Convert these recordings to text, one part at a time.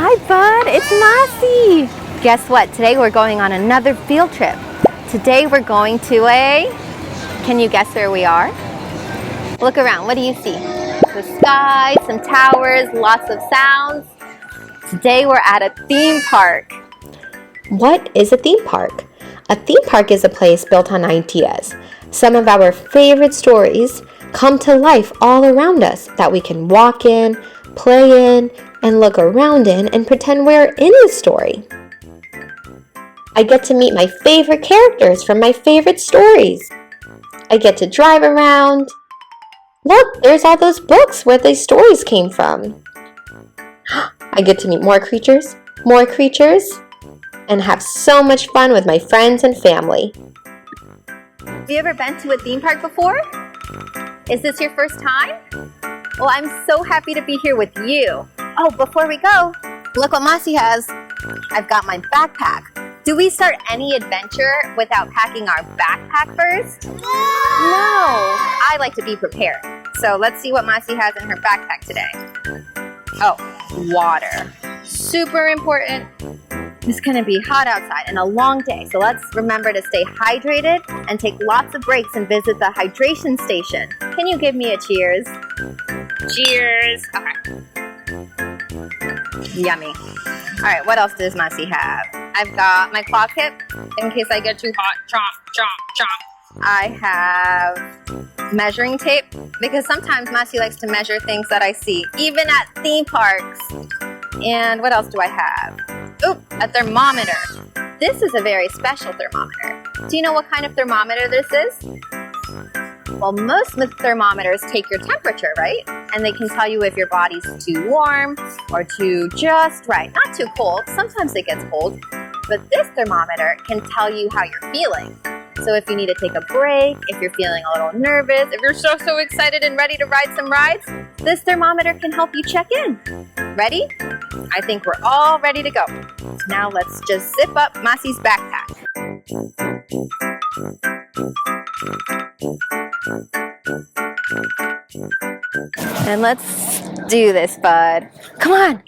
Hi, Bud. It's Masi. Guess what? Today we're going on another field trip. Today we're going to Can you guess where we are? Look around. What do you see? The sky, some towers, lots of sounds. Today we're at a theme park. What is a theme park? A theme park is a place built on ideas. Some of our favorite stories come to life all around us that we can walk in, play in, and look around in and pretend we're in the story. I get to meet my favorite characters from my favorite stories. I get to drive around. Look, there's all those books where these stories came from. I get to meet more creatures, and have so much fun with my friends and family. Have you ever been to a theme park before? Is this your first time? Well, I'm so happy to be here with you. Oh, before we go, look what Masi has. I've got my backpack. Do we start any adventure without packing our backpack first? No! I like to be prepared. So let's see what Masi has in her backpack today. Oh, water. Super important. It's gonna be hot outside and a long day, so let's remember to stay hydrated and take lots of breaks and visit the hydration station. Can you give me a cheers? Cheers! Okay. Yummy. All right, what else does Masi have? I've got my claw tip in case I get too hot. Chomp, chomp, chomp. I have measuring tape because sometimes Masi likes to measure things that I see, even at theme parks. And what else do I have? Oop, a thermometer. This is a very special thermometer. Do you know what kind of thermometer this is? Well, most thermometers take your temperature, right? And they can tell you if your body's too warm or too just right. Not too cold. Sometimes it gets cold. But this thermometer can tell you how you're feeling. So if you need to take a break, if you're feeling a little nervous, if you're so excited and ready to ride some rides, this thermometer can help you check in. Ready? I think we're all ready to go. Now let's just zip up Masi's backpack. And let's do this, bud. Come on.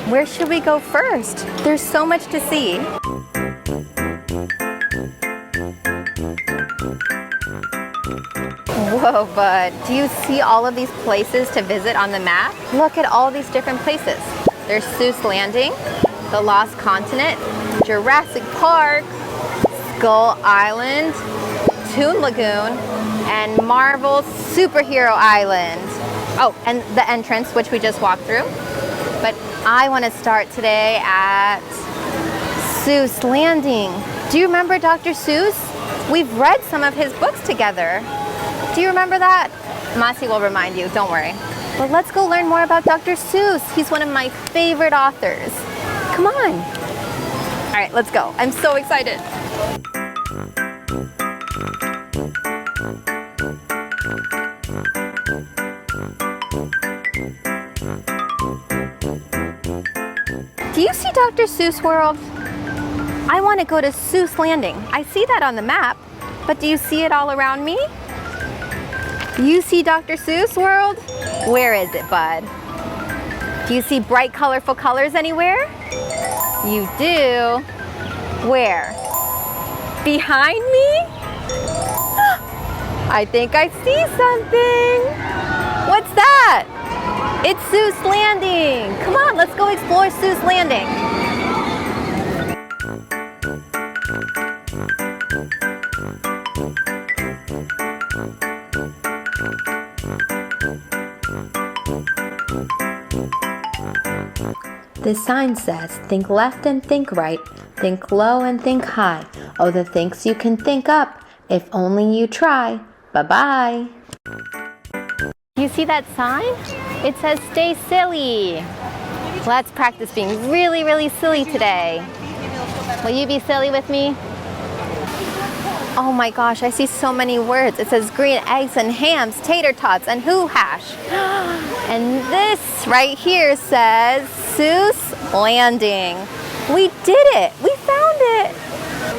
Where should we go first? There's so much to see. Whoa, bud. Do you see all of these places to visit on the map? Look at all these different places. There's Seuss Landing, the Lost Continent, Jurassic Park, Skull Island, Toon Lagoon, and Marvel's Superhero Island. Oh, and the entrance, which we just walked through. But I want to start today at Seuss Landing. Do you remember Dr. Seuss? We've read some of his books together. Do you remember that? Masi will remind you, don't worry. But let's go learn more about Dr. Seuss. He's one of my favorite authors. Come on. All right, let's go. I'm so excited. Do you see Dr. Seuss World? I want to go to Seuss Landing. I see that on the map, but do you see it all around me? You see Dr. Seuss World? Where is it, bud? Do you see bright, colorful colors anywhere? You do. Where? Behind me? I think I see something. What's that? It's Seuss Landing. Come on, let's go explore Seuss Landing. This sign says, think left and think right, think low and think high. Oh, the things you can think up, if only you try. Bye-bye. You see that sign? It says, stay silly. Let's practice being really silly today. Will you be silly with me? Oh my gosh, I see so many words. It says green eggs and hams, tater tots, and hoo hash. And this right here says Seuss Landing. We did it. We found it.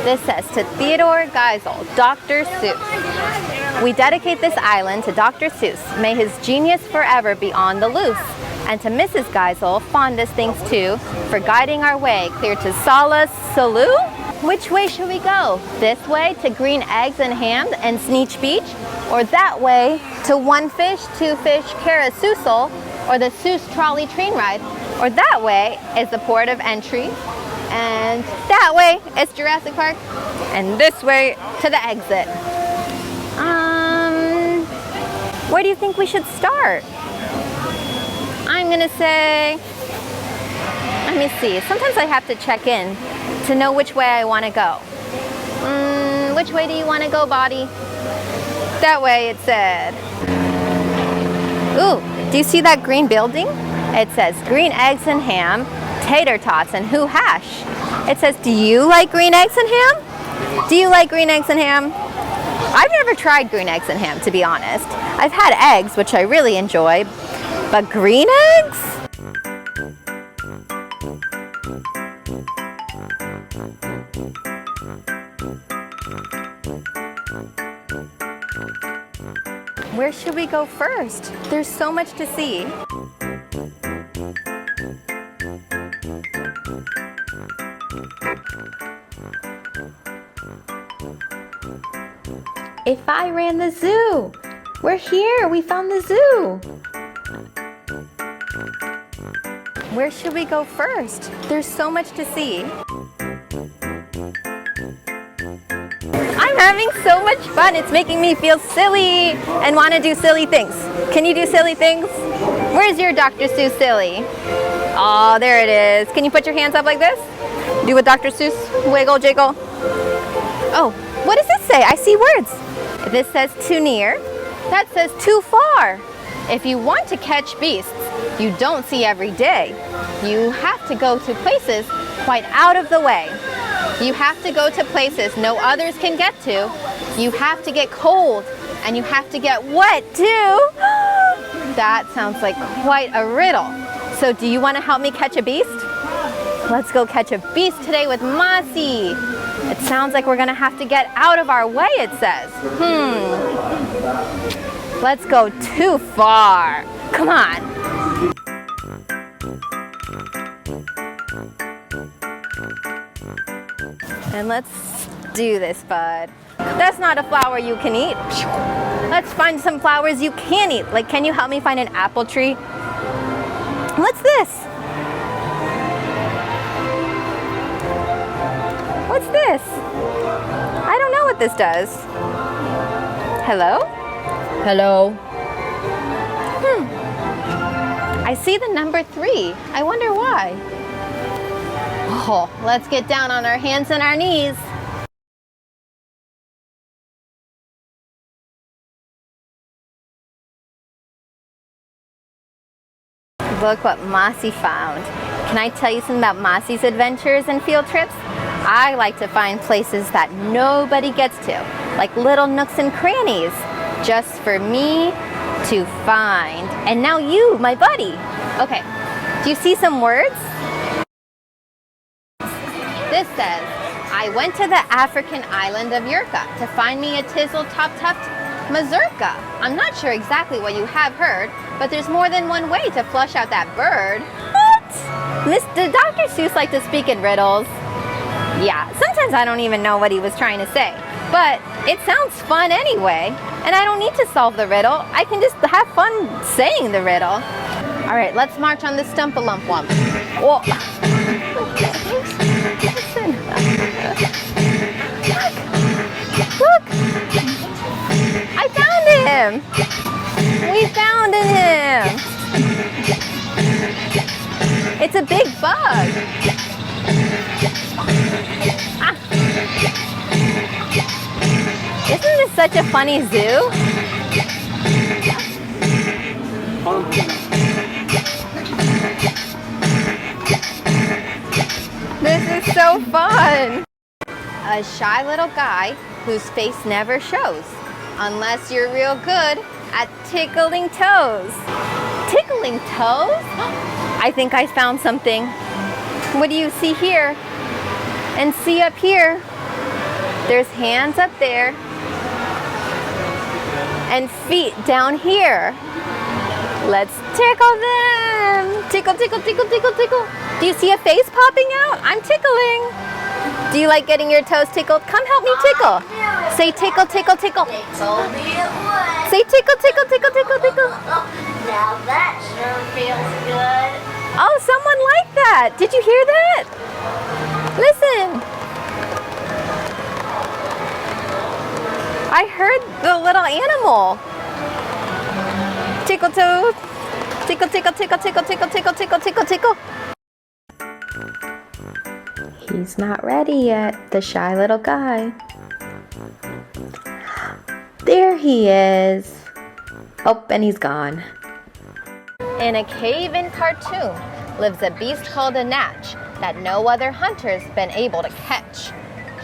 This says to Theodore Geisel, Dr. Seuss. We dedicate this island to Dr. Seuss. May his genius forever be on the loose. And to Mrs. Geisel, fondest thanks too, for guiding our way clear to Sala Salou. Which way should we go? This way to Green Eggs and Ham and Sneech Beach? Or that way to One Fish, Two Fish, Carousel, or the Seuss Trolley Train Ride? Or that way is the port of entry? And that way is Jurassic Park, and this way to the exit. Where do you think we should start? I'm gonna say, let me see. Sometimes I have to check in to know which way I want to go. Which way do you want to go, Body? That way, it said. Ooh, do you see that green building? It says Green Eggs and Ham, Tater Tots, and Who Hash. It says, do you like green eggs and ham? Do you like green eggs and ham? I've never tried green eggs and ham, to be honest. I've had eggs, which I really enjoy, but green eggs? Where should we go first? There's so much to see. If I ran the zoo. We're here, we found the zoo. Where should we go first? There's so much to see. I'm having so much fun. It's making me feel silly and want to do silly things. Can you do silly things? Where's your Dr. Seuss silly? Oh, there it is. Can you put your hands up like this? Do a Dr. Seuss wiggle jiggle. Oh, what does this say? I see words. This says too near. That says too far. If you want to catch beasts you don't see every day, you have to go to places quite out of the way. You have to go to places no others can get to. You have to get cold and you have to get wet too. That sounds like quite a riddle. So do you want to help me catch a beast? Let's go catch a beast today with Masi. It sounds like we're gonna have to get out of our way, it says. Let's go too far. Come on. And let's do this, bud. That's not a flower you can eat. Let's find some flowers you can eat. Like, can you help me find an apple tree? What's this? What's this? I don't know what this does. Hello? Hello? I see the number 3. I wonder why. Oh, let's get down on our hands and our knees. Look what Masi found. Can I tell you something about Masi's adventures and field trips? I like to find places that nobody gets to, like little nooks and crannies, just for me to find. And now you, my buddy. Okay, do you see some words? This says, I went to the African island of Yurka to find me a tizzle-top-tuft mazurka. I'm not sure exactly what you have heard, but there's more than one way to flush out that bird. What? Did Dr. Seuss like to speak in riddles? Yeah, sometimes I don't even know what he was trying to say, but it sounds fun anyway, and I don't need to solve the riddle. I can just have fun saying the riddle. All right, let's march on this stump-a-lump-wump. Whoa. Listen. Look. I found him. We found him. It's a big bug. Ah. Isn't this such a funny zoo? This is so fun. A shy little guy whose face never shows, unless you're real good at tickling toes. Tickling toes? I think I found something. What do you see here? And see up here? There's hands up there and feet down here. Let's tickle them. Tickle, tickle, tickle, tickle, tickle. Do you see a face popping out? I'm tickling. Do you like getting your toes tickled? Come help me tickle. Say tickle, tickle, tickle. They told me it would. Say tickle, tickle, tickle, tickle, tickle. Now that sure feels good. Oh, someone liked that. Did you hear that? Listen. I heard the little animal. Tickle toes. Tickle, tickle, tickle, tickle, tickle, tickle, tickle, tickle, tickle. He's not ready yet, the shy little guy. There he is. Oh, and he's gone. In a cave in Khartoum lives a beast called a Natch that no other hunter's been able to catch.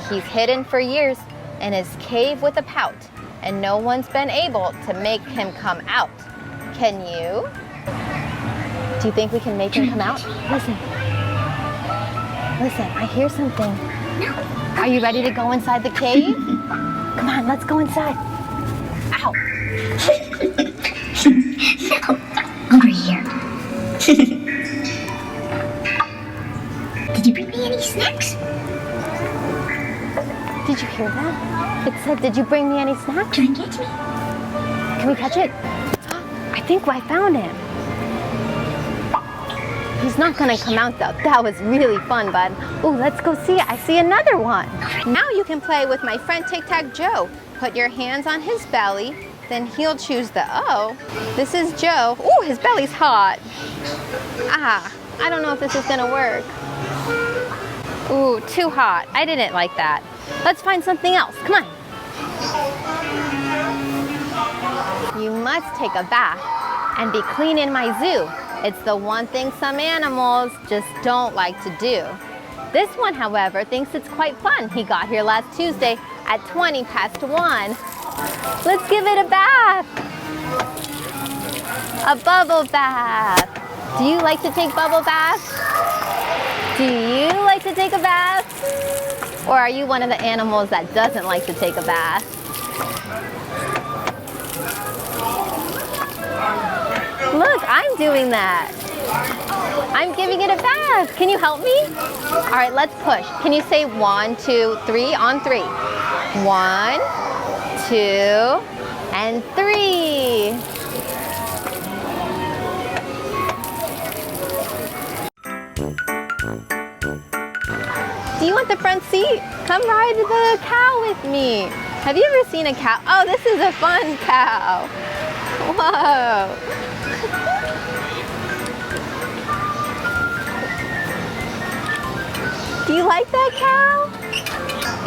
He's hidden for years in his cave with a pout, and no one's been able to make him come out. Can you? Do you think we can make him come out? Listen. Listen, I hear something. Are you ready to go inside the cave? Come on, let's go inside. Ow. No, over here. Did you bring me any snacks? Did you hear that? It said, did you bring me any snacks? Try and catch me. Can we catch it? I think I found him. He's not gonna come out though. That was really fun, bud. Ooh, let's go see it. I see another one. Now you can play with my friend Tic-Tac-Joe. Put your hands on his belly, then he'll choose the O. This is Joe. Ooh, his belly's hot. Ah, I don't know if this is gonna work. Ooh, too hot. I didn't like that. Let's find something else. Come on. You must take a bath and be clean in my zoo. It's the one thing some animals just don't like to do. This one, however, thinks it's quite fun. He got here last Tuesday at 1:20. Let's give it a bath. A bubble bath. Do you like to take bubble baths? Do you like to take a bath? Or are you one of the animals that doesn't like to take a bath? Look, I'm doing that. I'm giving it a bath. Can you help me? All right, let's push. Can you say 1, 2, 3 on 3? 1, 2, and 3. Do you want the front seat? Come ride the cow with me. Have you ever seen a cow? Oh, this is a fun cow. Whoa. Do you like that cow?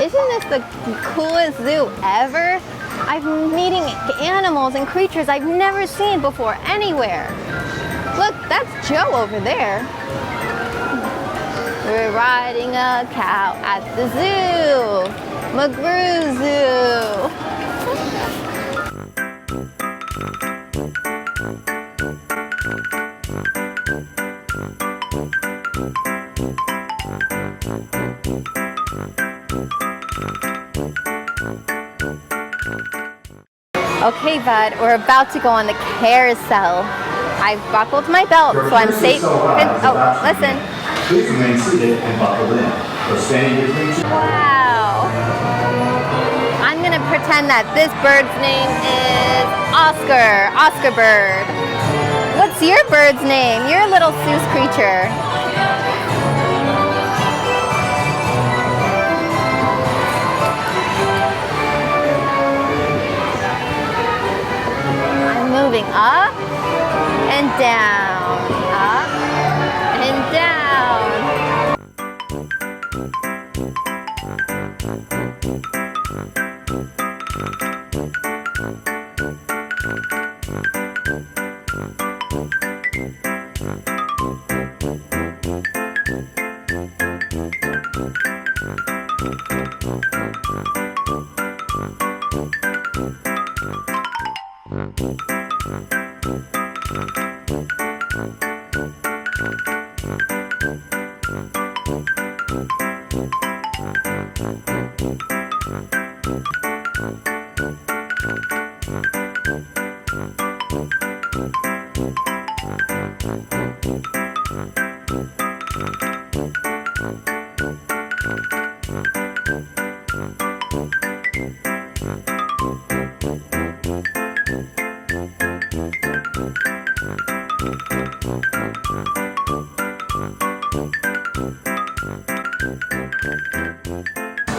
Isn't this the coolest zoo ever? I'm meeting animals and creatures I've never seen before anywhere. Look, that's Joe over there. We're riding a cow at the zoo. McGrew Zoo. Okay, bud, we're about to go on the carousel. I've buckled my belt, so I'm safe. Oh, listen. Please remain seated and buckled in. So standing between two. Wow. I'm gonna pretend that this bird's name is Oscar. Oscar bird. What's your bird's name? You're a little Seuss creature. Moving up and down, up and down.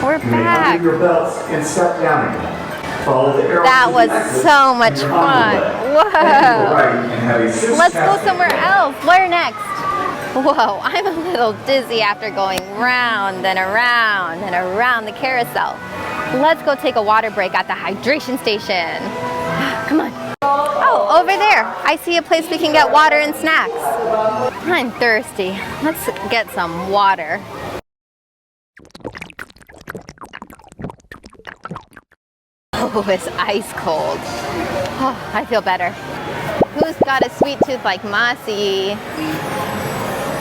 We're back. Undo your belts and step down again. Follow the arrow. That to the was exit so much and you're fun. on your way. Whoa. Then go right and have a Seuss Let's go cascade. somewhere else. Where next? Whoa, I'm a little dizzy after going round and around and around the carousel. Let's go take a water break at the hydration station. Come on. Oh, over there. I see a place we can get water and snacks. I'm thirsty. Let's get some water. Oh, it's ice cold. Oh, I feel better. Who's got a sweet tooth like Masi?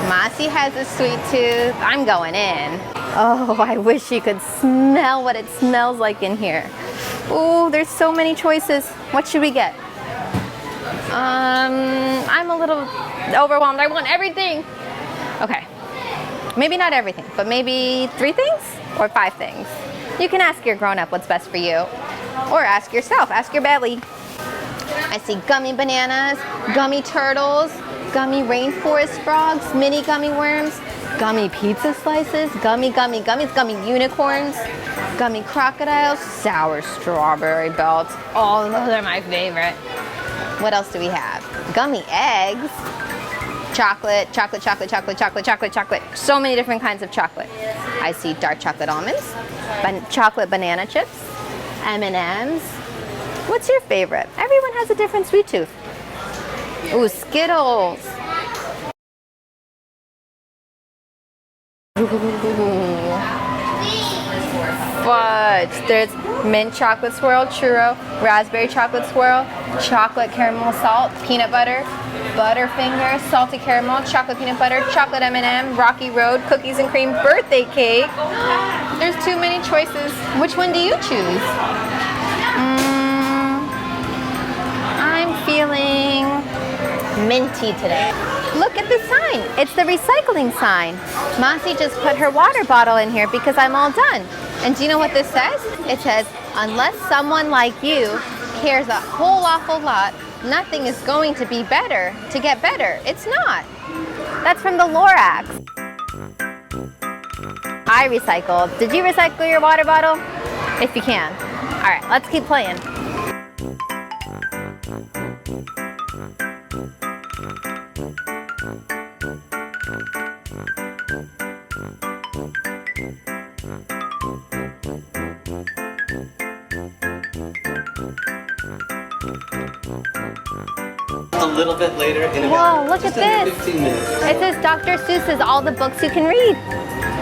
Masi has a sweet tooth. I'm going in. Oh, I wish you could smell what it smells like in here. Oh, there's so many choices. What should we get? I'm a little overwhelmed. I want everything. Okay. Maybe not everything, but maybe 3 things or 5 things. You can ask your grown-up what's best for you. Or ask yourself, ask your belly. I see gummy bananas, gummy turtles, gummy rainforest frogs, mini gummy worms, gummy pizza slices, gummy gummies, gummy unicorns, gummy crocodiles, sour strawberry belts. Oh, those are my favorite. What else do we have? Gummy eggs, chocolate. So many different kinds of chocolate. I see dark chocolate almonds, chocolate banana chips, M&Ms. What's your favorite? Everyone has a different sweet tooth. Ooh, Skittles. Ooh. Fudge. There's mint chocolate swirl, churro, raspberry chocolate swirl, chocolate caramel salt, peanut butter, Butterfinger, salty caramel, chocolate peanut butter, chocolate M&M, Rocky Road, cookies and cream, birthday cake. There's too many choices. Which one do you choose? I'm feeling minty today. Look at the sign. It's the recycling sign. Masi just put her water bottle in here because I'm all done. And do you know what this says? It says, unless someone like you cares a whole awful lot, nothing is going to be better to get better. It's not. That's from the Lorax. I recycled. Did you recycle your water bottle? If you can. All right, let's keep playing. A little bit later in Whoa, about look at just under this. 15 minutes. It says Dr. Seuss's All the Books You Can Read.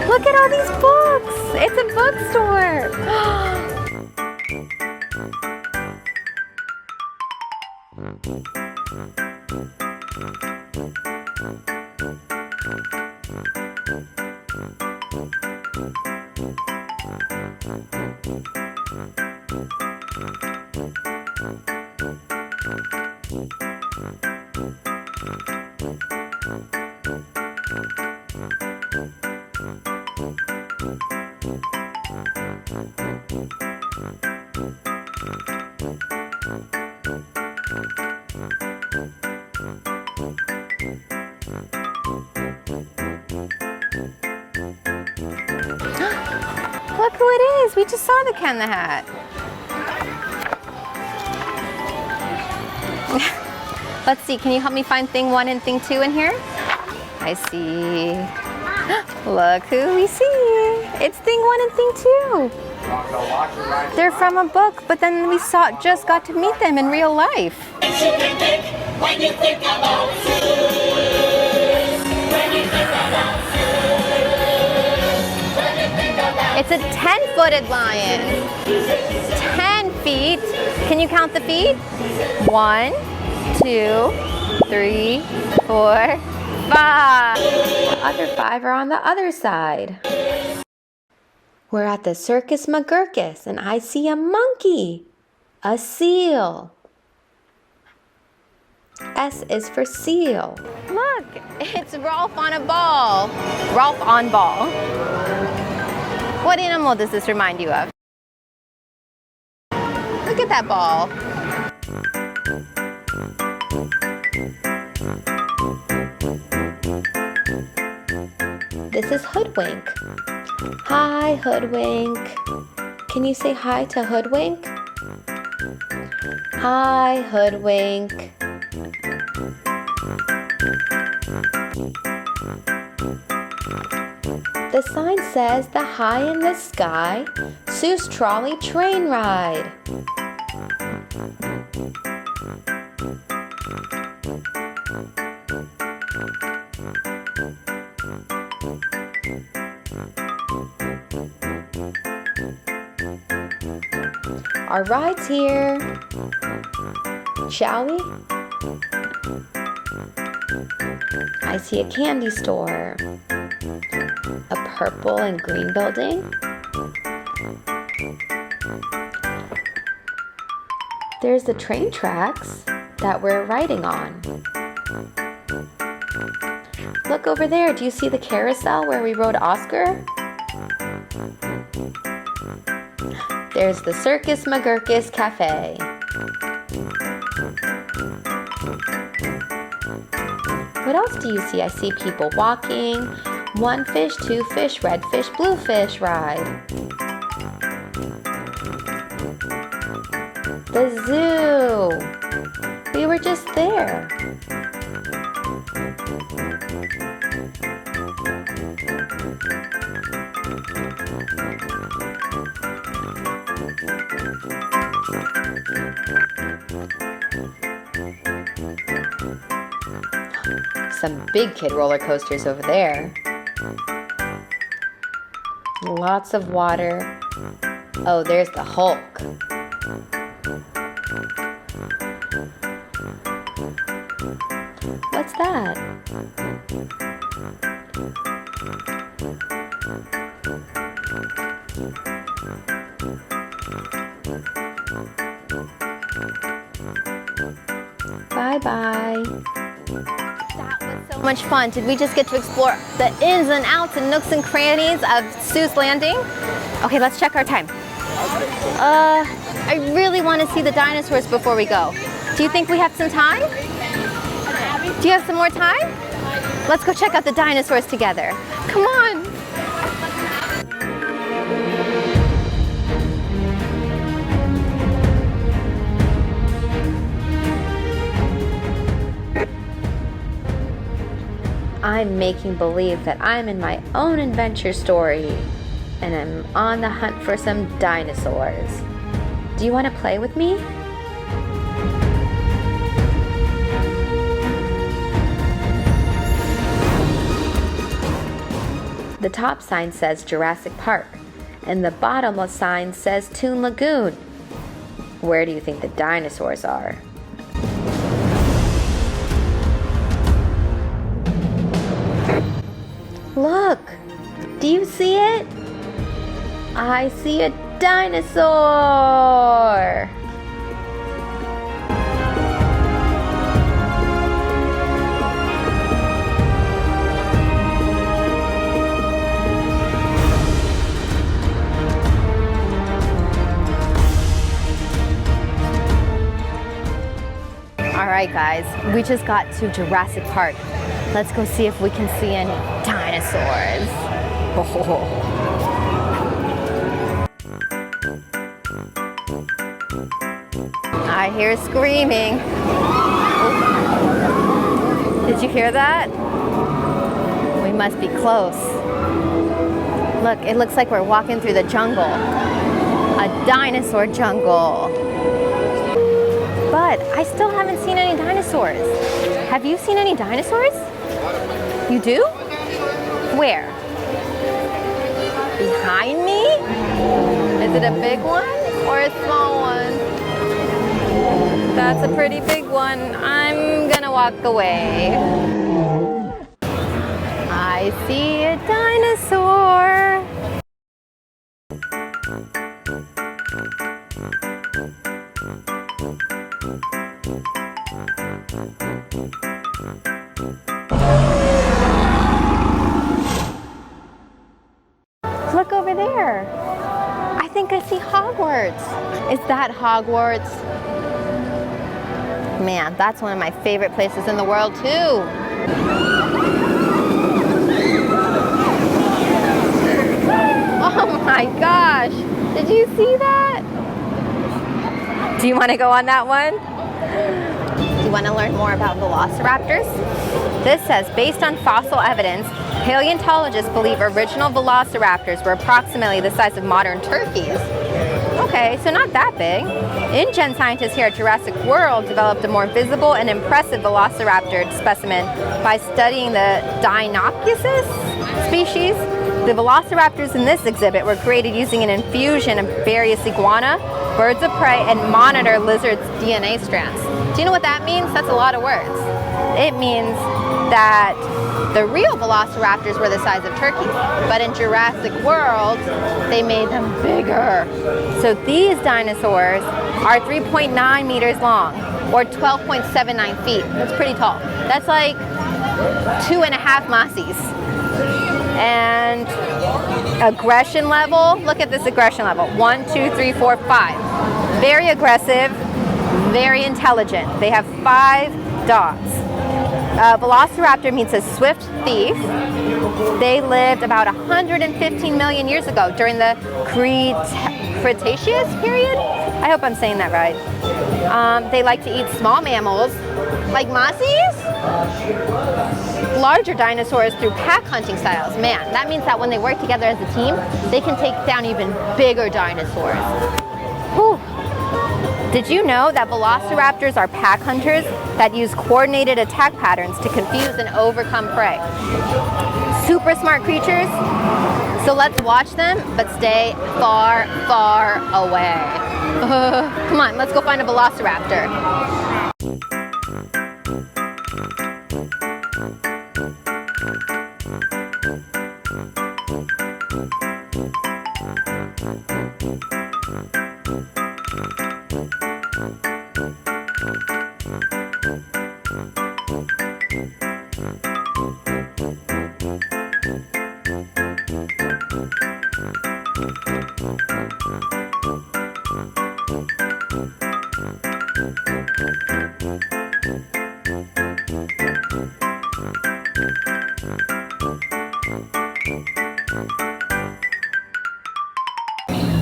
Look at all these books. It's a bookstore. Look who it is. We just saw the Ken the Hat. Let's see. Can you help me find thing 1 and thing 2 in here? I see. Look who we see. It's thing 1 and thing 2. They're from a book, but then we just got to meet them in real life. It's a 10-footed lion. 10 feet. Can you count the feet? 1, 2, 3, 4, 5. The other 5 are on the other side. We're at the Circus McGurkus, and I see a monkey, a seal. S is for seal. Look, it's Rolf on a ball. Rolf on ball. What animal does this remind you of? Look at that ball. This is Hoodwink. Hi, Hoodwink. Can you say hi to Hoodwink? Hi, Hoodwink. The sign says the high in the sky Seuss trolley train ride. Our ride's here. Shall we? I see a candy store. A purple and green building. There's the train tracks that we're riding on. Look over there. Do you see the carousel where we rode Oscar? There's the Circus McGurkus Cafe. What else do you see? I see people walking. 1 fish, 2 fish, red fish, blue fish ride. The zoo. We were just there. Some big kid roller coasters over there. Lots of water. Oh, there's the Hulk. What's that? Bye-bye. That was so much fun. Did we just get to explore the ins and outs and nooks and crannies of Seuss Landing? Okay, let's check our time. I really want to see the dinosaurs before we go. Do you think we have some time? Do you have some more time? Let's go check out the dinosaurs together. Come on. I'm making believe that I'm in my own adventure story, and I'm on the hunt for some dinosaurs. Do you want to play with me? The top sign says Jurassic Park, and the bottom sign says Toon Lagoon. Where do you think the dinosaurs are? Look! Do you see it? I see a dinosaur! All right, guys, we just got to Jurassic Park. Let's go see if we can see any dinosaurs. I hear screaming. Oh. Did you hear that? We must be close. Look, it looks like we're walking through the jungle. A dinosaur jungle. But I still haven't seen any dinosaurs. Have you seen any dinosaurs? You do? Where? Behind me? Is it a big one or a small one? That's a pretty big one. I'm gonna walk away. I see a dinosaur. Look over there. I think I see Hogwarts. Is that Hogwarts? Man, that's one of my favorite places in the world too. Oh my gosh, did you see that? Do you want to go on that one? Do you want to learn more about velociraptors? This says, based on fossil evidence, paleontologists believe original velociraptors were approximately the size of modern turkeys. Okay, so not that big. InGen scientists here at Jurassic World developed a more visible and impressive velociraptor specimen by studying the Deinonychus species. The velociraptors in this exhibit were created using an infusion of various iguana, birds of prey, and monitor lizards' DNA strands. Do you know what that means? That's a lot of words. It means that the real velociraptors were the size of turkeys, but in Jurassic World, they made them bigger. So these dinosaurs are 3.9 meters long, or 12.79 feet. That's pretty tall. That's like 2.5 Masis. And aggression level, look at this aggression level. 1, 2, 3, 4, 5. Very aggressive, very intelligent. They have 5 dots. Velociraptor means a swift thief. They lived about 115 million years ago during the Cretaceous period. I hope I'm saying that right. They like to eat small mammals like Masis. Larger dinosaurs through pack hunting styles. Man, that means that when they work together as a team, they can take down even bigger dinosaurs. Whew. Did you know that velociraptors are pack hunters that use coordinated attack patterns to confuse and overcome prey? Super smart creatures. So let's watch them, but stay far, far away. Come on, let's go find a velociraptor.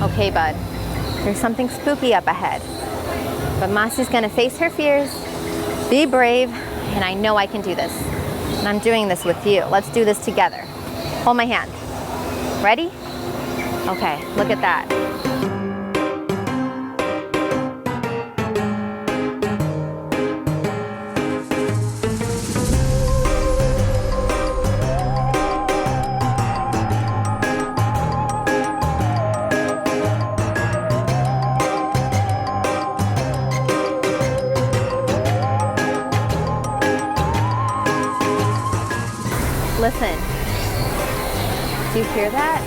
Okay, bud, there's something spooky up ahead. But Masi's gonna face her fears, be brave, and I know I can do this. And I'm doing this with you. Let's do this together. Hold my hand. Ready? Okay, look at that. Listen, do you hear that?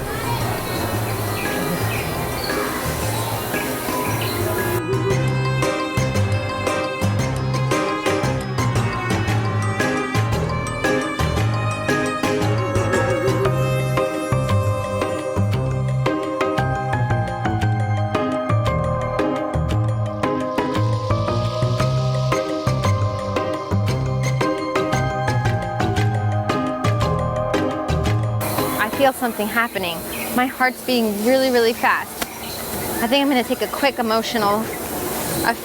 I feel something happening. My heart's beating really, really fast. I think I'm gonna take a quick emotional,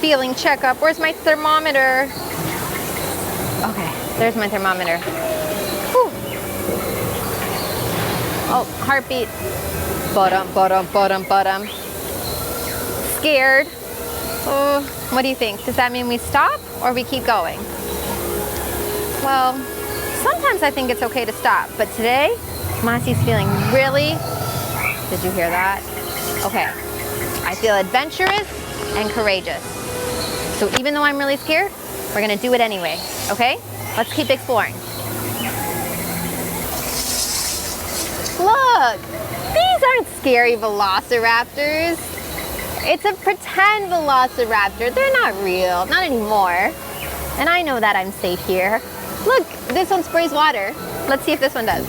feeling checkup. Where's my thermometer? Okay, there's my thermometer. Whew. Oh, heartbeat. Bottom. Scared. What do you think? Does that mean we stop or we keep going? Well, sometimes I think it's okay to stop, but today, Masi's feeling really, did you hear that? Okay, I feel adventurous and courageous. So even though I'm really scared, we're gonna do it anyway, okay? Let's keep exploring. Look, these aren't scary velociraptors. It's a pretend velociraptor. They're not real, not anymore. And I know that I'm safe here. Look, this one sprays water. Let's see if this one does.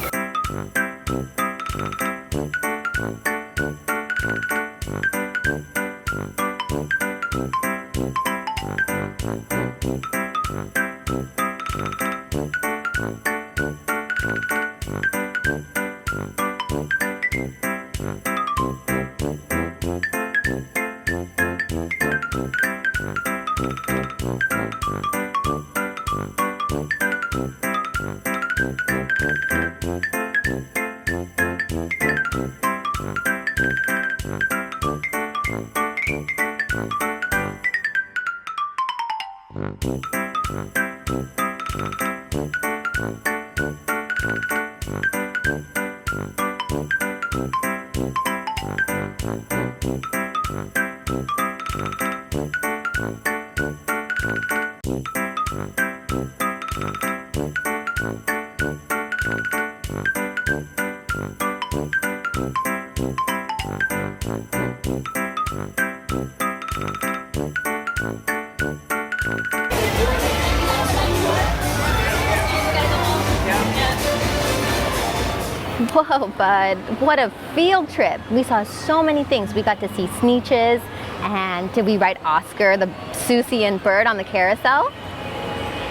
Whoa, bud, what a field trip. We saw so many things. We got to see Sneetches, and did we ride Oscar, the Seussian bird, on the carousel?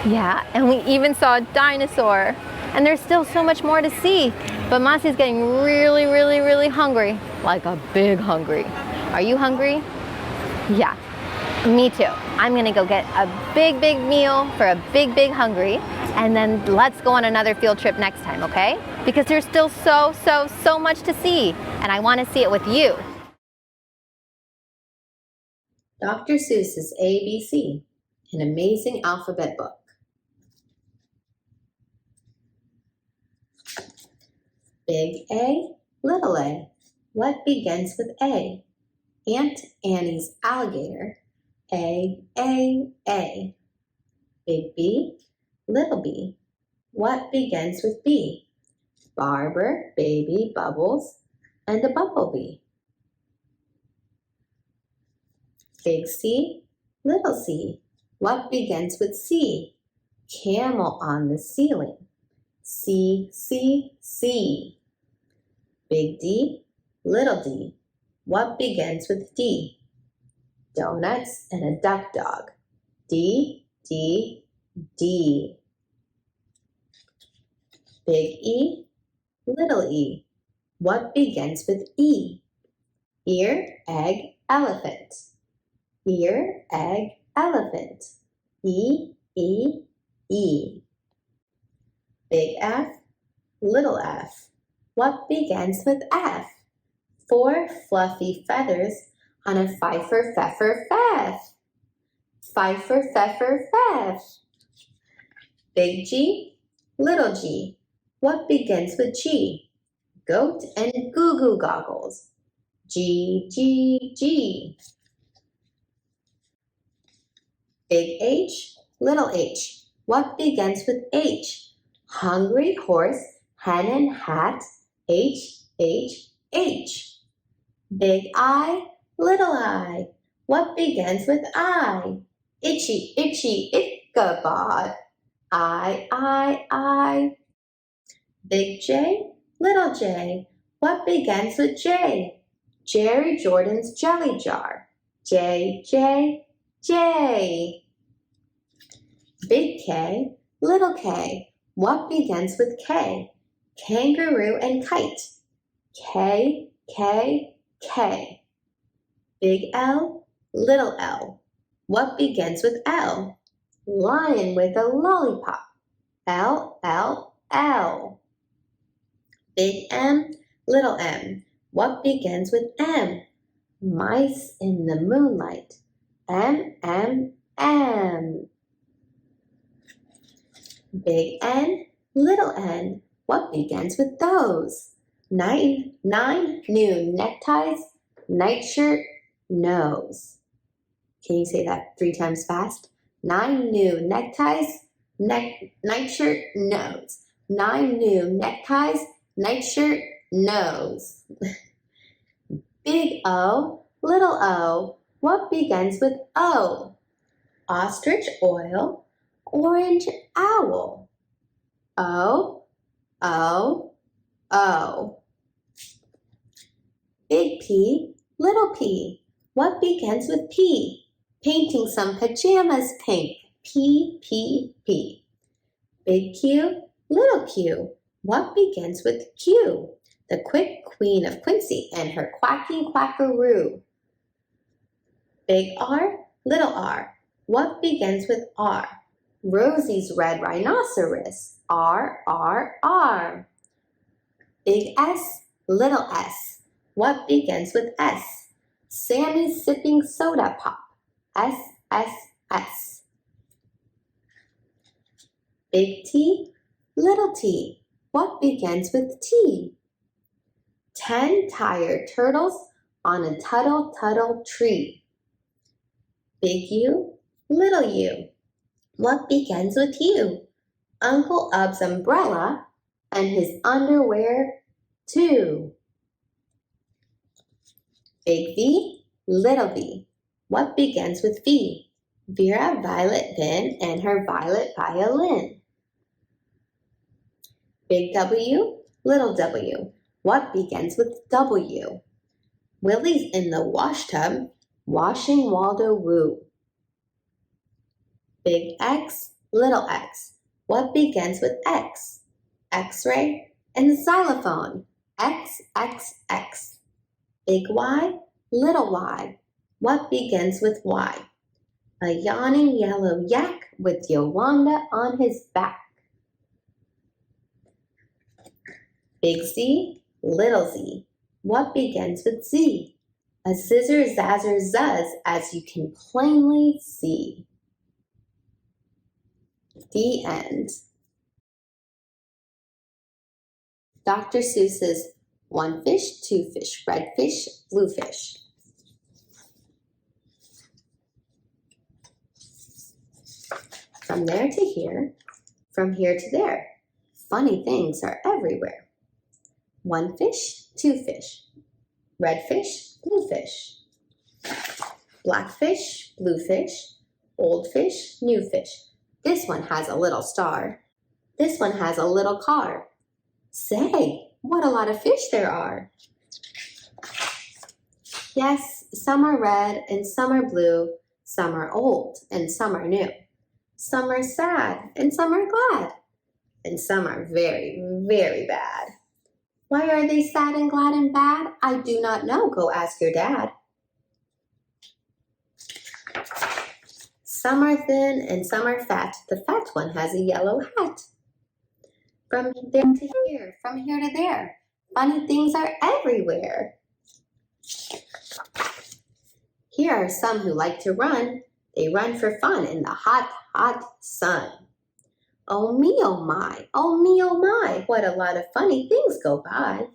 Yeah, and we even saw a dinosaur. And there's still so much more to see. But Masi's getting really, really, really hungry. Like a big hungry. Are you hungry? Yeah, me too. I'm gonna go get a big, big meal for a big, big hungry. And then let's go on another field trip next time, okay? Because there's still so much to see. And I wanna see it with you. Dr. Seuss's ABC, an amazing alphabet book. Big A, little a. What begins with A? Aunt Annie's alligator. A. Big B, little b. What begins with B? Barber, baby, bubbles, and a bumblebee. Big C, little c. What begins with C? Camel on the ceiling. C. Big D, little d. What begins with D? Donuts and a duck dog. D. Big E, little e. What begins with E? Ear, egg, elephant. Ear, egg, elephant. E. Big F, little f. What begins with F? 4 fluffy feathers on a fifer, pfeffer, pfeff. Fifer, pfeffer, pfeff. Big G, little g. What begins with G? Goat and goo-goo goggles. G. Big H, little h. What begins with H? Hungry horse, hen and hat. H. Big I, little I. What begins with I? Itchy, Ichabod. I. Big J, little j. What begins with J? Jerry Jordan's jelly jar. J. Big K, little k. What begins with K? Kangaroo and kite. K. Big L, little l. What begins with L? Lion with a lollipop. L. Big M, little m. What begins with M? Mice in the moonlight. M. Big N, little n. What begins with those? 9 new neckties, nightshirt, nose. Can you say that 3 times fast? 9 new neckties, nightshirt, nose. 9 new neckties, nightshirt, nose. Big O, little o. What begins with O? Ostrich oil, orange owl. O, O, O. Big P, little p. What begins with P? Painting some pajamas pink. P, P, P. Big Q, little q. What begins with Q? The quick queen of Quincy and her quacking quackaroo. Big R, little r. What begins with R? Rosie's red rhinoceros. R, R, R. Big S, little s. What begins with S? Sammy's sipping soda pop. S, S, S. Big T, little t. What begins with T? 10 tired turtles on a tuttle tuttle tree. Big U, little u. What begins with U? Uncle Ub's umbrella and his underwear too. Big V, little v. What begins with V? Vera Violet Vin and her violet violin. Big W, little w. What begins with W? Willie's in the wash tub, washing Waldo Woo. Big X, little x. What begins with X? X-ray and xylophone. X, X, X. Big Y, little y. What begins with Y? A yawning yellow yak with Yolanda on his back. Big Z, little z. What begins with Z? A scissor zazzer zuzz, as you can plainly see. The end. Dr. Seuss's One Fish, Two Fish, Red Fish, Blue Fish. From there to here, from here to there, funny things are everywhere. One fish, two fish, red fish, blue fish, black fish, blue fish, old fish, new fish. This one has a little star. This one has a little car. Say, what a lot of fish there are. Yes, some are red and some are blue. Some are old and some are new. Some are sad and some are glad. And some are very, very bad. Why are they sad and glad and bad? I do not know. Go ask your dad. Some are thin and some are fat. The fat one has a yellow hat. From there to here, from here to there, funny things are everywhere. Here are some who like to run. They run for fun in the hot, hot sun. Oh me, oh my, oh me, oh my, what a lot of funny things go by.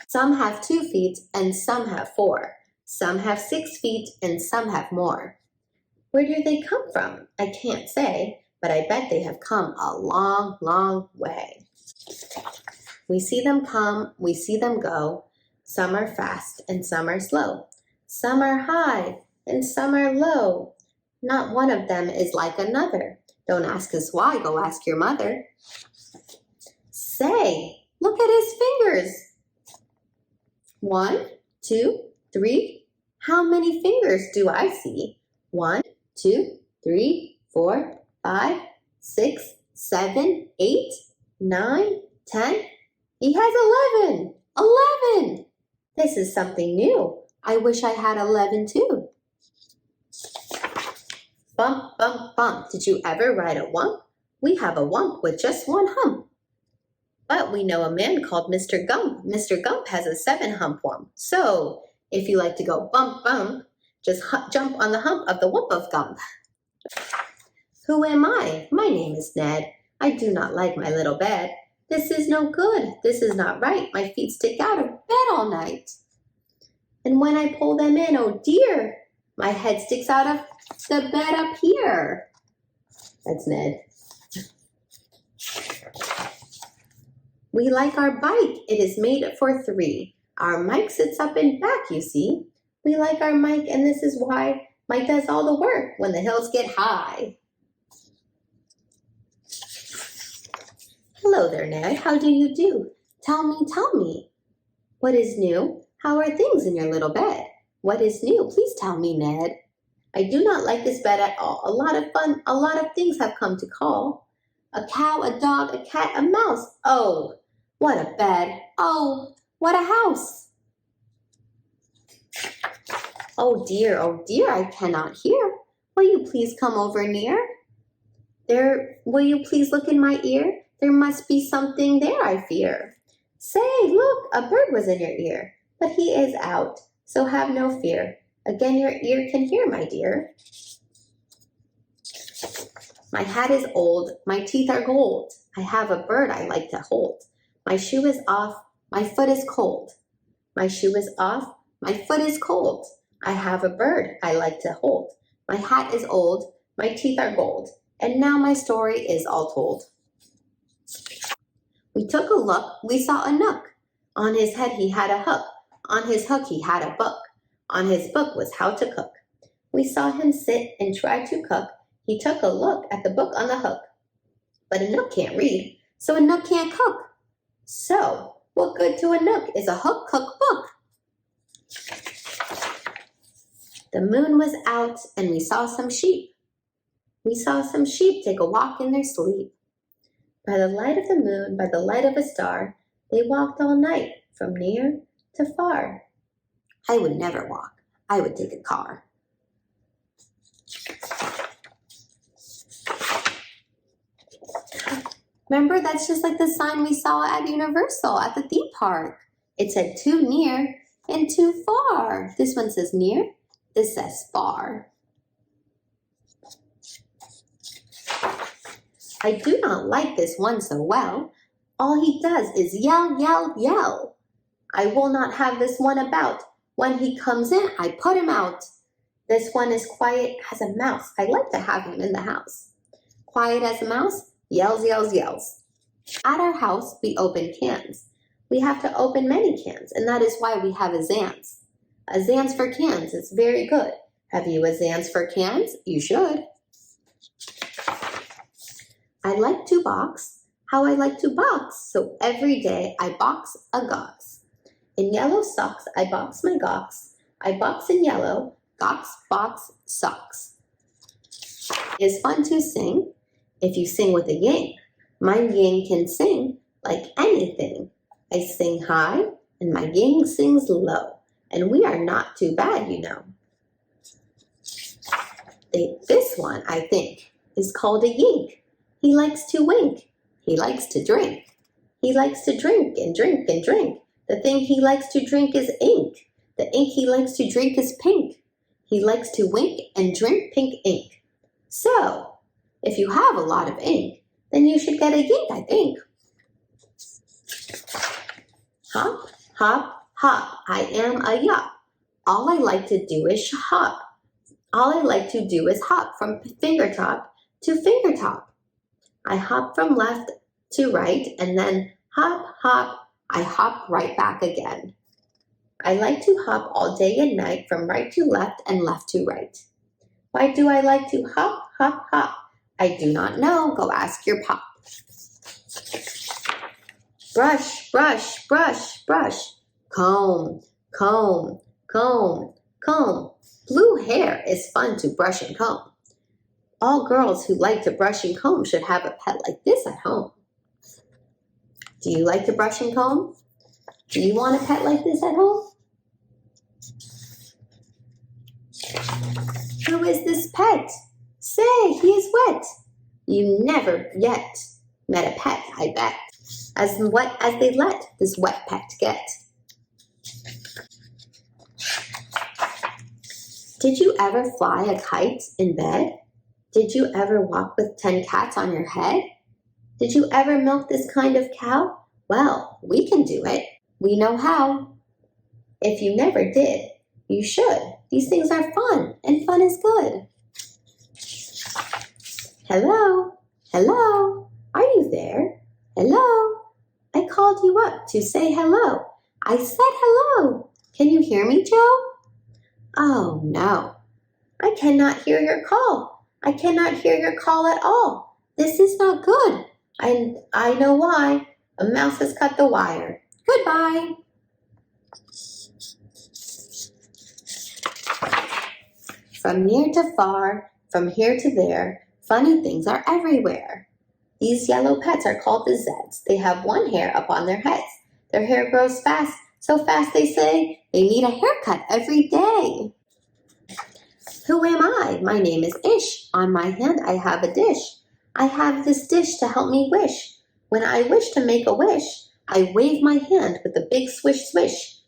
Some have 2 feet and some have 4. Some have 6 feet and some have more. Where do they come from? I can't say, but I bet they have come a long, long way. We see them come, we see them go. Some are fast and some are slow. Some are high and some are low. Not one of them is like another. Don't ask us why, go ask your mother. Say, look at his fingers. 1, 2, 3. How many fingers do I see? 1, 2, 3, 4, 5, 6, 7, 8, 9, 10. He has 11. 11. This is something new. I wish I had 11 too. Bump, bump, bump. Did you ever ride a wump? We have a wump with just 1 hump. But we know a man called Mr. Gump. Mr. Gump has a 7-hump wump. So, if you like to go bump, bump, just jump on the hump of the wump of Gump. Who am I? My name is Ned. I do not like my little bed. This is no good. This is not right. My feet stick out of bed all night. And when I pull them in, oh dear, my head sticks out of the bed up here. That's Ned. We like our bike. It is made for 3. Our Mike sits up in back, you see. We like our Mike, and this is why Mike does all the work when the hills get high. Hello there, Ned. How do you do? Tell me. What is new? How are things in your little bed? What is new? Please tell me, Ned. I do not like this bed at all. A lot of things have come to call. A cow, a dog, a cat, a mouse. Oh, what a bed. Oh, what a house. Oh dear, I cannot hear. Will you please come over near? Will you please look in my ear? There must be something there, I fear. Say, look, a bird was in your ear, but he is out, so have no fear. Again your ear can hear, my dear. My hat is old, my teeth are gold. I have a bird I like to hold. My shoe is off, my foot is cold. My shoe is off, my foot is cold. I have a bird I like to hold. My hat is old, my teeth are gold. And now my story is all told. We took a look, we saw a nook. On his head he had a hook. On his hook he had a book. On his book was how to cook. We saw him sit and try to cook. He took a look at the book on the hook. But a nook can't read, so a nook can't cook. So, what good to a nook is a hook cook book? The moon was out and we saw some sheep. We saw some sheep take a walk in their sleep. By the light of the moon, by the light of a star, they walked all night from near to far. I would never walk. I would take a car. Remember, that's just like the sign we saw at Universal at the theme park. It said too near and too far. This one says near, this says far. I do not like this one so well. All he does is yell, yell, yell. I will not have this one about. When he comes in, I put him out. This one is quiet as a mouse. I like to have him in the house. Quiet as a mouse, yells, yells, yells. At our house, we open cans. We have to open many cans, and that is why we have a Zans. A Zans for cans is very good. Have you a Zans for cans? You should. I like to box. How I like to box. So every day I box a gox. In yellow socks, I box my gox. I box in yellow, gox, box, socks. It's fun to sing if you sing with a yang. My yang can sing like anything. I sing high and my yang sings low. And we are not too bad, you know. This one, I think, is called a yink. He likes to wink. He likes to drink. He likes to drink and drink and drink. The thing he likes to drink is ink. The ink he likes to drink is pink. He likes to wink and drink pink ink. So, if you have a lot of ink, then you should get a yink, I think. Hop, hop, hop, I am a yop. All I like to do is hop. All I like to do is hop from finger top to finger top. I hop from left to right and then hop, hop, I hop right back again. I like to hop all day and night from right to left and left to right. Why do I like to hop, hop, hop? I do not know. Go ask your pop. Brush, brush, brush, brush. Comb, comb, comb, comb. Blue hair is fun to brush and comb. All girls who like to brush and comb should have a pet like this at home. Do you like to brush and comb? Do you want a pet like this at home? Who is this pet? Say, he is wet. You never yet met a pet, I bet. As wet as they let this wet pet get. Did you ever fly a kite in bed? Did you ever walk with 10 cats on your head? Did you ever milk this kind of cow? Well, we can do it. We know how. If you never did, you should. These things are fun, and fun is good. Hello? Hello? Are you there? Hello? I called you up to say hello. I said hello. Can you hear me, Joe? Oh, no. I cannot hear your call. I cannot hear your call at all. This is not good. I know why. A mouse has cut the wire. Goodbye. From near to far, from here to there, funny things are everywhere. These yellow pets are called the Zeds. They have one hair up on their heads. Their hair grows fast, so fast they say they need a haircut every day. Who am I? My name is Ish. On my hand I have a dish. I have this dish to help me wish. When I wish to make a wish, I wave my hand with a big swish swish.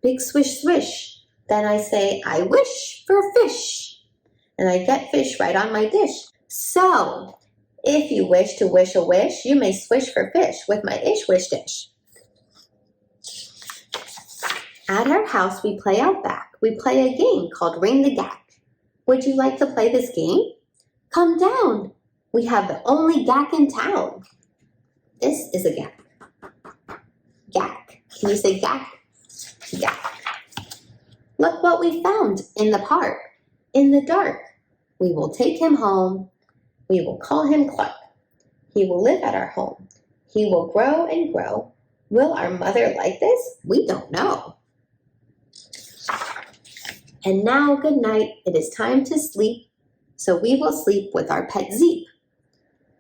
Big swish swish. Then I say, I wish for fish. And I get fish right on my dish. So, if you wish to wish a wish, you may swish for fish with my Ish wish dish. At our house we play out back. We play a game called Ring the Gack. Would you like to play this game? Come down. We have the only gack in town. This is a gack. Gack. Can you say gack? Gack. Look what we found in the park. In the dark. We will take him home. We will call him Clark. He will live at our home. He will grow and grow. Will our mother like this? We don't know. And now, good night. It is time to sleep. So we will sleep with our pet Zeep.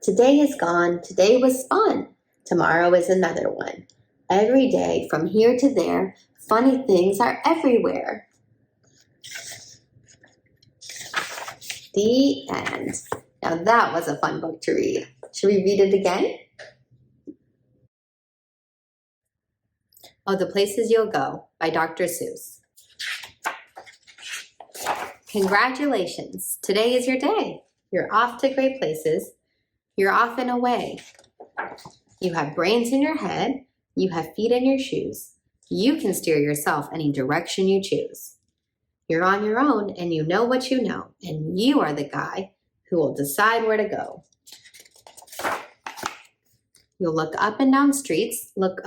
Today is gone. Today was fun. Tomorrow is another one. Every day, from here to there, funny things are everywhere. The end. Now that was a fun book to read. Should we read it again? Oh, The Places You'll Go by Dr. Seuss. Congratulations, today is your day. You're off to great places. You're off and away. You have brains in your head. You have feet in your shoes. You can steer yourself any direction you choose. You're on your own and you know what you know, and you are the guy who will decide where to go. You'll look up and down streets, look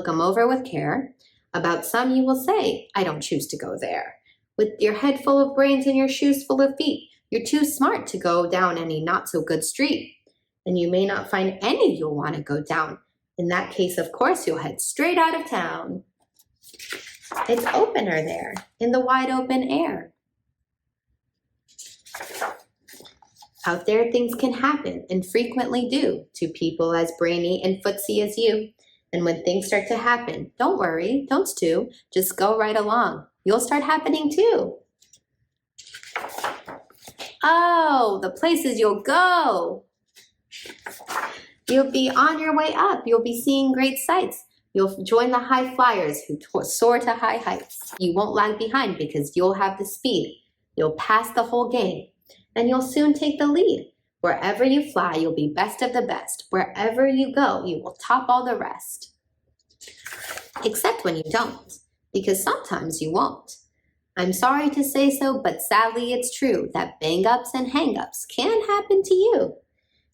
'em over with care. About some you will say, I don't choose to go there. With your head full of brains and your shoes full of feet, you're too smart to go down any not-so-good street. And you may not find any you'll want to go down. In that case, of course, you'll head straight out of town. It's opener there, in the wide open air. Out there, things can happen, and frequently do, to people as brainy and footsy as you. And when things start to happen, don't worry, don't stew, just go right along. You'll start happening too. Oh, the places you'll go. You'll be on your way up. You'll be seeing great sights. You'll join the high flyers who soar to high heights. You won't lag behind because you'll have the speed. You'll pass the whole game, and you'll soon take the lead. Wherever you fly, you'll be best of the best. Wherever you go, you will top all the rest. Except when you don't, because sometimes you won't. I'm sorry to say so, but sadly it's true that bang-ups and hang-ups can happen to you.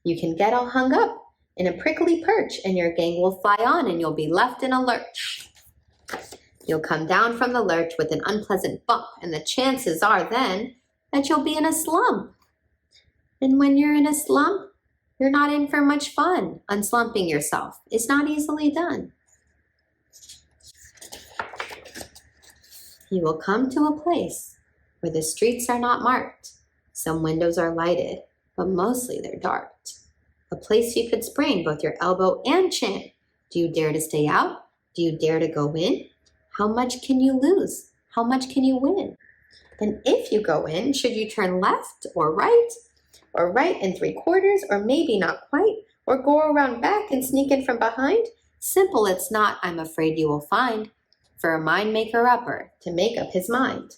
You can get all hung up in a prickly perch, and your gang will fly on, and you'll be left in a lurch. You'll come down from the lurch with an unpleasant bump, and the chances are then that you'll be in a slump. And when you're in a slump, you're not in for much fun. Unslumping yourself is not easily done. You will come to a place where the streets are not marked. Some windows are lighted, but mostly they're dark. A place you could sprain both your elbow and chin. Do you dare to stay out? Do you dare to go in? How much can you lose? How much can you win? And if you go in, should you turn left or right and 3/4, or maybe not quite, or go around back and sneak in from behind? Simple it's not, I'm afraid you will find, for a mind maker upper to make up his mind.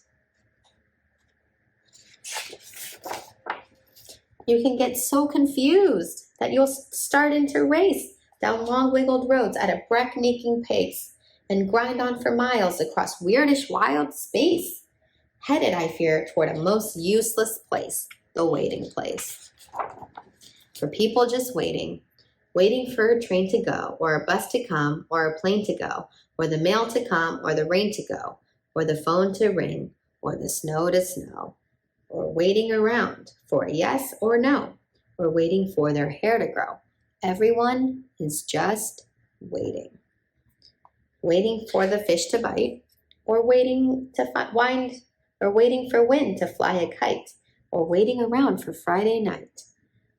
You can get so confused that you'll start into race down long wiggled roads at a breathtaking pace and grind on for miles across weirdish wild space, headed, I fear, toward a most useless place, the waiting place. For people just waiting for a train to go, or a bus to come, or a plane to go, or the mail to come, or the rain to go, or the phone to ring, or the snow to snow, or waiting around for a yes or no, or waiting for their hair to grow. Everyone is just waiting. Waiting for the fish to bite, or waiting for wind to fly a kite, or waiting around for Friday night,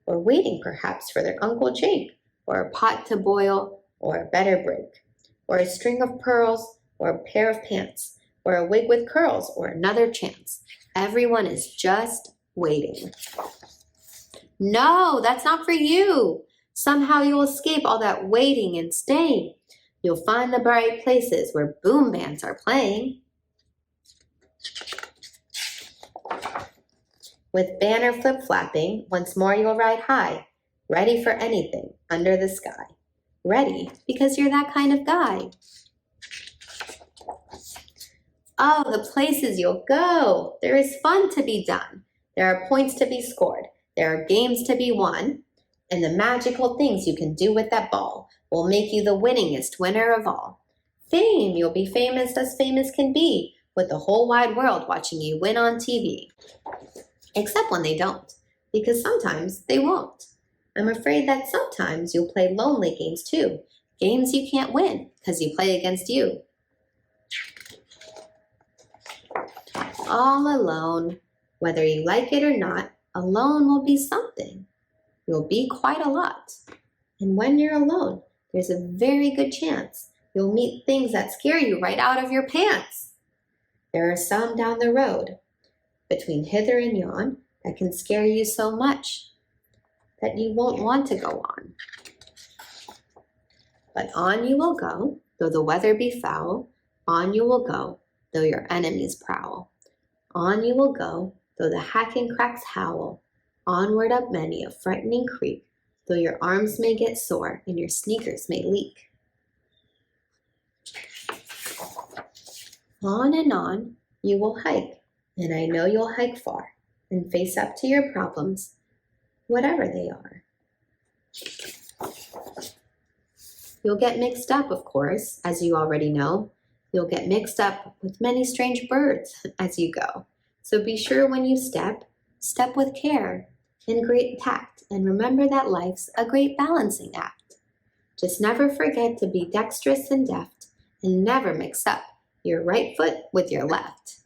or waiting perhaps for their Uncle Jake, or a pot to boil, or a better break, or a string of pearls, or a pair of pants, or a wig with curls, or another chance. Everyone is just waiting. No, that's not for you. Somehow you'll escape all that waiting and staying. You'll find the bright places where boom bands are playing. With banner flip-flapping, once more you'll ride high, ready for anything under the sky. Ready because you're that kind of guy. Oh, the places you'll go. There is fun to be done. There are points to be scored. There are games to be won. And the magical things you can do with that ball will make you the winningest winner of all. Fame, you'll be famous as famous can be, with the whole wide world watching you win on TV. Except when they don't, because sometimes they won't. I'm afraid that sometimes you'll play lonely games too, games you can't win because you play against you. All alone, whether you like it or not, alone will be something. You'll be quite a lot. And when you're alone, there's a very good chance you'll meet things that scare you right out of your pants. There are some down the road, between hither and yon, that can scare you so much that you won't want to go on. But on you will go, though the weather be foul. On you will go, though your enemies prowl. On you will go, though the hacking cracks howl. Onward up many a frightening creek, though your arms may get sore and your sneakers may leak. On and on you will hike, and I know you'll hike far, and face up to your problems, whatever they are. You'll get mixed up, of course, as you already know. You'll get mixed up with many strange birds as you go. So be sure when you step with care and great tact, and remember that life's a great balancing act. Just never forget to be dexterous and deft, and never mix up your right foot with your left.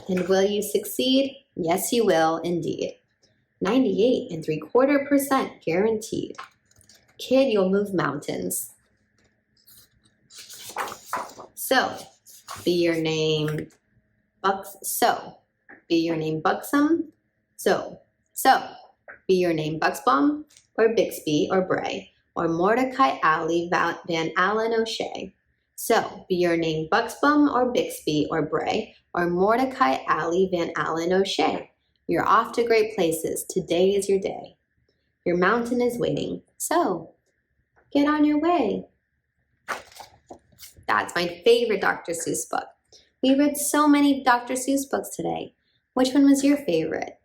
And will you succeed? Yes, you will indeed. 98.75% guaranteed. Kid, you'll move mountains. So, be your name be your name Buxom? So, be your name Buxbaum, or Bixby, or Bray, or Mordecai Alley Van Allen O'Shea. So, be your name Buxbaum, or Bixby, or Bray, or Mordecai Alley Van Allen O'Shea. You're off to great places. Today is your day. Your mountain is waiting. So, get on your way. That's my favorite Dr. Seuss book. We read so many Dr. Seuss books today. Which one was your favorite?